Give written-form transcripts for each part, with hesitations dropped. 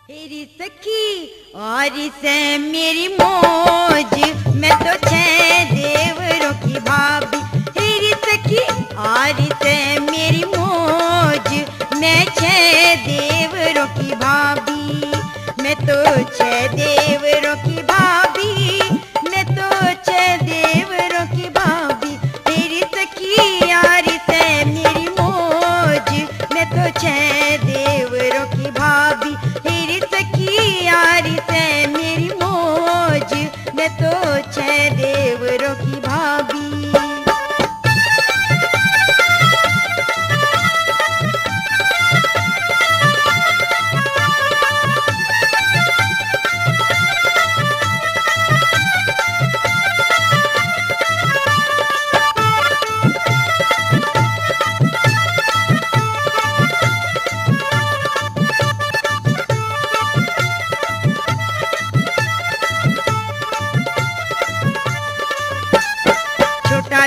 तेरी सखी और से मेरी मौज, मैं तो छह देवरों की भाभी। तेरी सखी और से मेरी मौज, मैं छह देवरों की भाभी। मैं तो छह देवरों की भाभी, मैं तो छह देवरों की भाभी। तेरी सखी और से मेरी मौज, मैं तो छह देवरों की भाभी। तेरी सखी यारी से मेरी मौज, मैं तो छह देवरों की भाभी।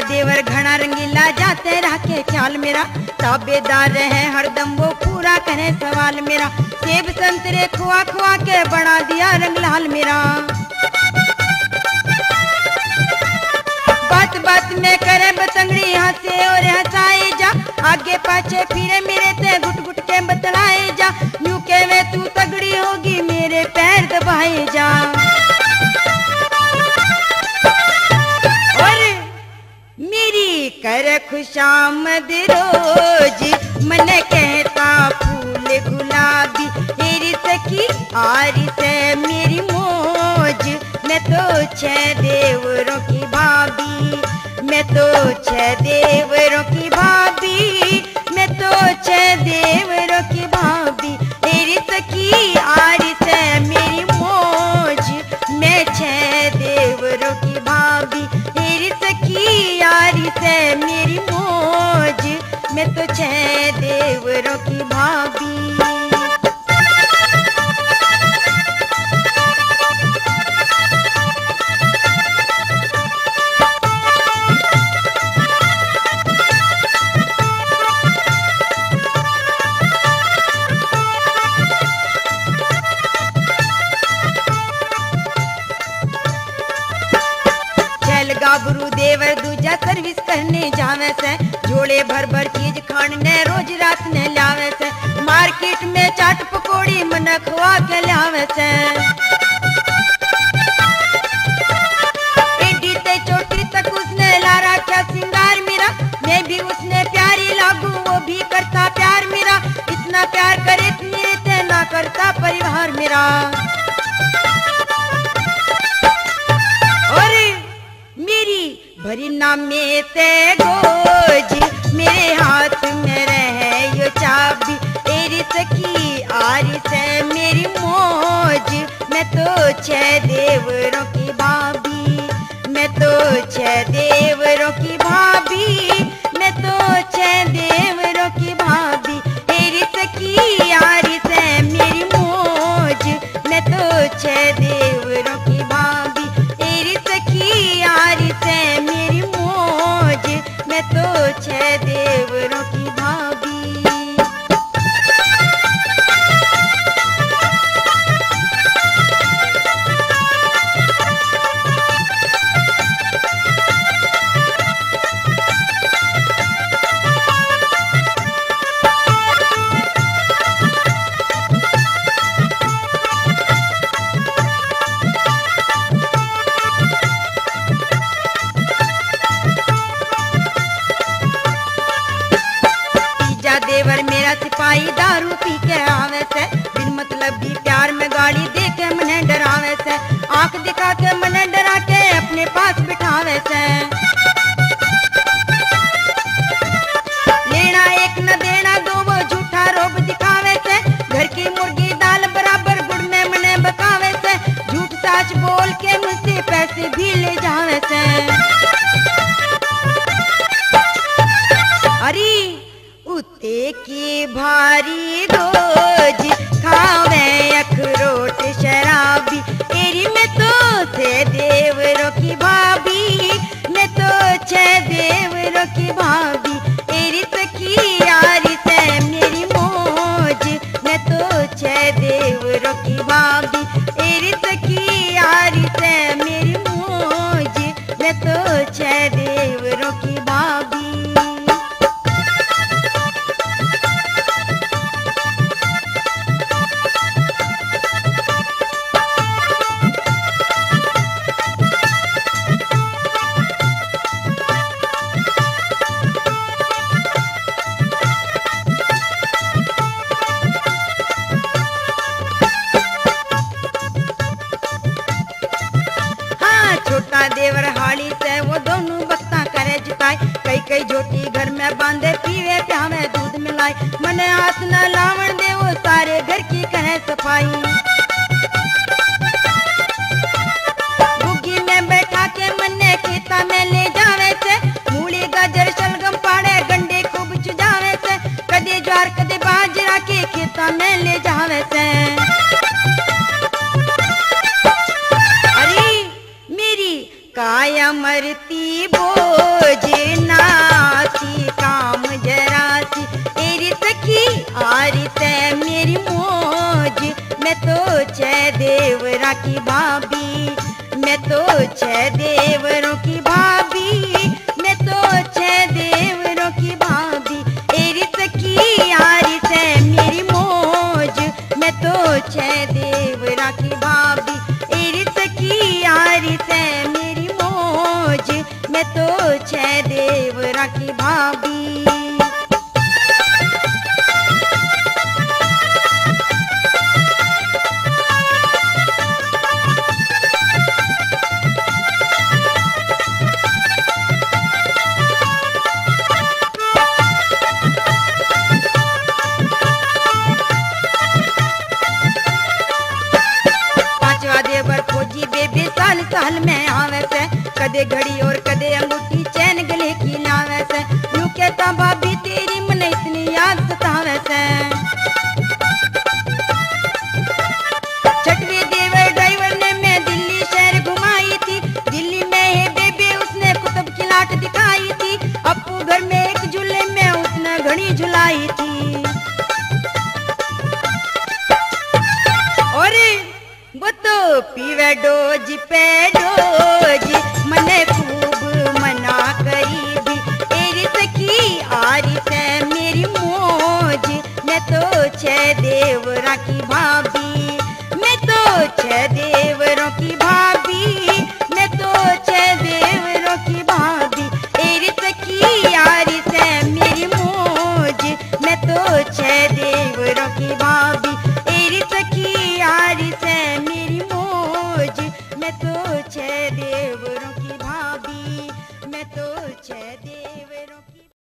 देवर घना रंगीला जाते रखे ख्याल मेरा, ताबेदार रहे हरदम वो पूरा करे सवाल मेरा। सेब संतरे खुआ खुआ के बना दिया रंग लाल मेरा। बात बात में करे बतंगड़ी, हंसे और हंसाए जा, आगे पाछे फिरे मेरे ते घुट घुट के बतलाए जा। यूं के वे तू तगड़ी होगी, मेरे पैर दबाए जा। मेरी कर खुशामद रोज, मन कहता फूल गुलाबी। तेरी सखी आरी से मेरी मौज, मैं तो छह देवरों की भाभी। मैं तो छह देवरों की भाभी, मैं तो छह देवरों की भाभी। तेरी सखी आरी से मेरी मौज, मैं छह देवरों की भाभी। तेरी सखी यारी से मेरी मौज, मैं तो छह देवरों की भाभी। गाबरू देवर दूजा सर्विस करने जावे से, जोड़े भर भर चीज खाने रोज रात ने लावे से। मार्केट में चाट पकौड़ी मन खुआ के लावे से। एडी ते चोटी तक उसने ला रखा सिंगार मेरा, मैं भी उसने प्यारी लागू, वो भी करता प्यार मेरा। इतना प्यार करे मेरे ते ना करता परिवार मेरा। भरी नामे ते गोज, मेरे हाथ में रहे यो चाबी। तेरी सखी आरी से मेरी मौज, मैं तो छह देवरों की भाभी। मैं तो छह देवरों की भाभी, मैं तो छह देवरों की भाभी। तेरी सखी आरी से मेरी मौज, मैं तो छह देवरों की भाभी। तेरी सखी आरी से मेरी मौज, मैं तो छह देवरों की भाभी। देवर मेरा सिपाही दारू पी के आवे से, बिन मतलब भी प्यार में गाड़ी दे के मने डरावे से। आंख दिखा के मने डरा के अपने पास बिठावे से। लेना एक न देना दो, वो झूठा रोब दिखावे से। घर की मुर्गी दाल बराबर गुड़ में मने बकावे से। झूठ सच बोल के मुझसे पैसे भी ले जावे से। अरे उते की भारी रोज खावे अखरोट शराबी। तेरी मैं तो छह देवरों की भाभी। मैं तो छह देवरों की भाभी। तेरी सखी यारी से मेरी मौज, मैं तो छह देवरों की बांधे पीवे प्यावे दूध मिलाई, मने हाथ न लावण दे वो सारे घर की कहे सफाई। बुग्गी में बैठा के मन्ने खेता में ले जावे से, मूली गाजर शलगम पाड़े गंडे खूब चुजावे से, कदे ज्वार कदे बाजरा के खेता में ले जावे से। अरे मेरी काया मरती बोझ नासी काम जरासी, तेरी सखी आरी से मेरी मौज, मैं तो छह देवरा की भाभी, मैं तो छह देवरों की भाभी, मैं तो छह देवरों की भाभी, तेरी सखी आरी से मेरी मौज, मैं तो छह देवरा की भाभी, तेरी सखी आरी से मेरी मौज, मैं तो छह देवरा की भाभी। 5वां देवर फौजी बेबी साल साल में आवे से, कदे घड़ी और कदे अंगूठी चैन गले की लावे से, यूं कहता भाभी तेरी मन इतनी याद सतावे से। छठवें देवर ड्राइवर ने मैं दिल्ली शहर घुमाई थी, दिल्ली में है बेबी उसने कुतुब की लाट दिखाई थी, अपू घर में एक झूले में उसने घड़ी झुलाई थी। और वो तो पीवे डोज पे डोज, मने खूब मना करी भी, तेरी सखी आरी से मेरी मौज, मैं तो छह देवरा की भाभी, मैं तो छह देवरों की भाभी, मैं तो छह देवरों की भाभी, तेरी सखी आरी से मेरी मौज, मैं तो छह देवरों की भाभी, तेरी सखी आरी से मेरी मौज, मैं तो छह देवरों